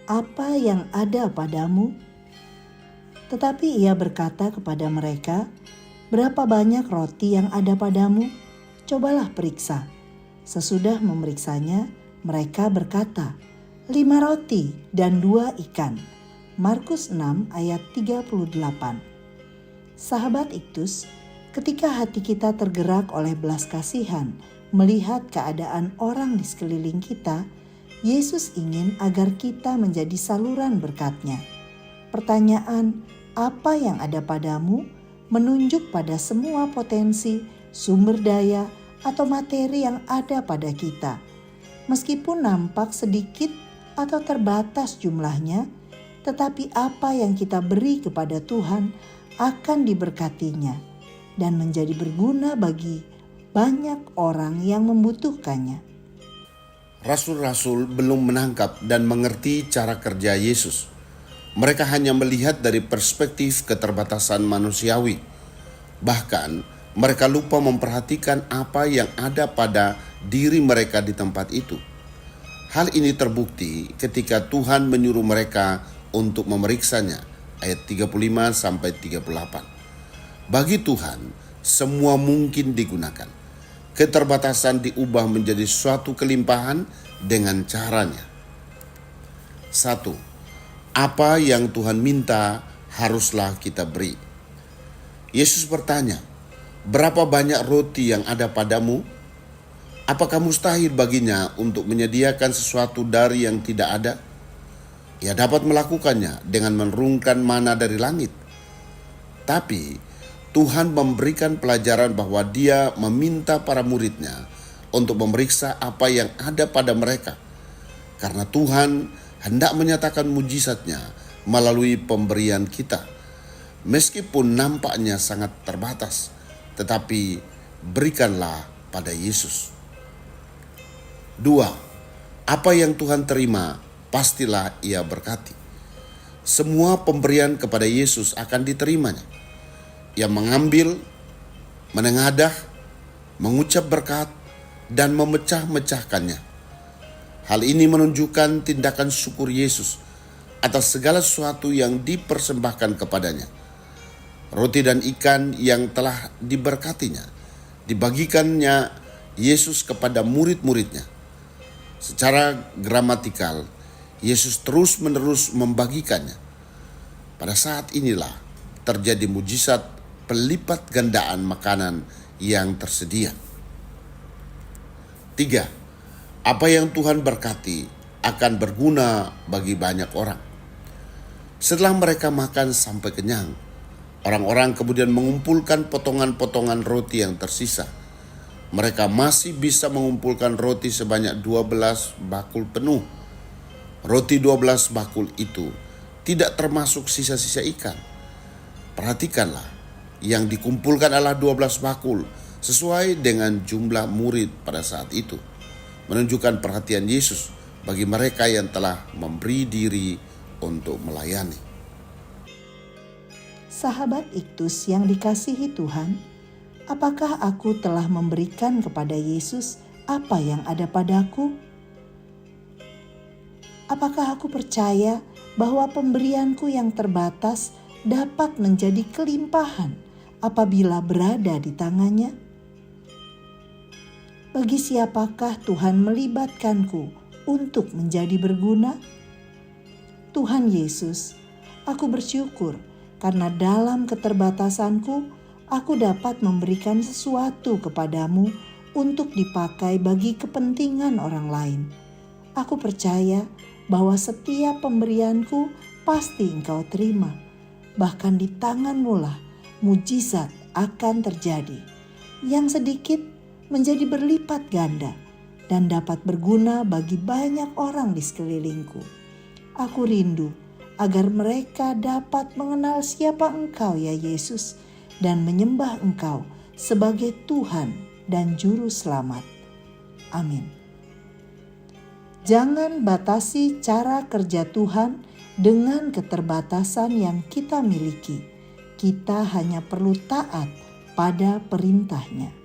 "Apa yang ada padamu?" Tetapi ia berkata kepada mereka, "Berapa banyak roti yang ada padamu? Cobalah periksa." Sesudah memeriksanya, mereka berkata, 5 roti dan 2 ikan. Markus 6 ayat 38. Sahabat Iktus, ketika hati kita tergerak oleh belas kasihan melihat keadaan orang di sekeliling kita, Yesus ingin agar kita menjadi saluran berkat-Nya. Pertanyaan, apa yang ada padamu, menunjuk pada semua potensi, sumber daya, atau materi yang ada pada kita. Meskipun nampak sedikit atau terbatas jumlahnya, tetapi apa yang kita beri kepada Tuhan akan diberkatinya dan menjadi berguna bagi banyak orang yang membutuhkannya. Rasul-rasul belum menangkap dan mengerti cara kerja Yesus. Mereka hanya melihat dari perspektif keterbatasan manusiawi. Bahkan, mereka lupa memperhatikan apa yang ada pada diri mereka di tempat itu. Hal ini terbukti ketika Tuhan menyuruh mereka untuk memeriksanya, ayat 35-38. Bagi Tuhan, semua mungkin digunakan. Keterbatasan diubah menjadi suatu kelimpahan dengan caranya. 1. Apa yang Tuhan minta haruslah kita beri. Yesus bertanya, "Berapa banyak roti yang ada padamu?" Apakah mustahil baginya untuk menyediakan sesuatu dari yang tidak ada? Ia dapat melakukannya dengan menurunkan mana dari langit. Tapi Tuhan memberikan pelajaran bahwa Dia meminta para muridnya untuk memeriksa apa yang ada pada mereka. Karena Tuhan hendak menyatakan mujizat-Nya melalui pemberian kita. Meskipun nampaknya sangat terbatas, tetapi berikanlah pada Yesus. 2. Apa yang Tuhan terima, pastilah Ia berkati. Semua pemberian kepada Yesus akan diterimanya. Ia mengambil, menengadah, mengucap berkat, dan memecah-mecahkannya. Hal ini menunjukkan tindakan syukur Yesus atas segala sesuatu yang dipersembahkan kepadanya. Roti dan ikan yang telah diberkatinya, dibagikannya Yesus kepada murid-muridnya. Secara gramatikal, Yesus terus-menerus membagikannya. Pada saat inilah terjadi mujizat pelipat gandaan makanan yang tersedia. 3. Apa yang Tuhan berkati akan berguna bagi banyak orang. Setelah mereka makan sampai kenyang, orang-orang kemudian mengumpulkan potongan-potongan roti yang tersisa. Mereka masih bisa mengumpulkan roti sebanyak 12 bakul penuh. Roti 12 bakul itu tidak termasuk sisa-sisa ikan. Perhatikanlah, yang dikumpulkan adalah 12 bakul sesuai dengan jumlah murid pada saat itu. Menunjukkan perhatian Yesus bagi mereka yang telah memberi diri untuk melayani. Sahabat Iktus yang dikasihi Tuhan, apakah aku telah memberikan kepada Yesus apa yang ada padaku? Apakah aku percaya bahwa pemberianku yang terbatas dapat menjadi kelimpahan apabila berada di tangannya? Bagi siapakah Tuhan melibatkanku untuk menjadi berguna? Tuhan Yesus, aku bersyukur karena dalam keterbatasanku, aku dapat memberikan sesuatu kepadamu untuk dipakai bagi kepentingan orang lain. Aku percaya bahwa setiap pemberianku pasti Engkau terima. Bahkan di tangan-Mu lah mujizat akan terjadi. Yang sedikit menjadi berlipat ganda dan dapat berguna bagi banyak orang di sekelilingku. Aku rindu agar mereka dapat mengenal siapa Engkau ya Yesus dan menyembah Engkau sebagai Tuhan dan Juru Selamat. Amin. Jangan batasi cara kerja Tuhan dengan keterbatasan yang kita miliki. Kita hanya perlu taat pada perintah-Nya.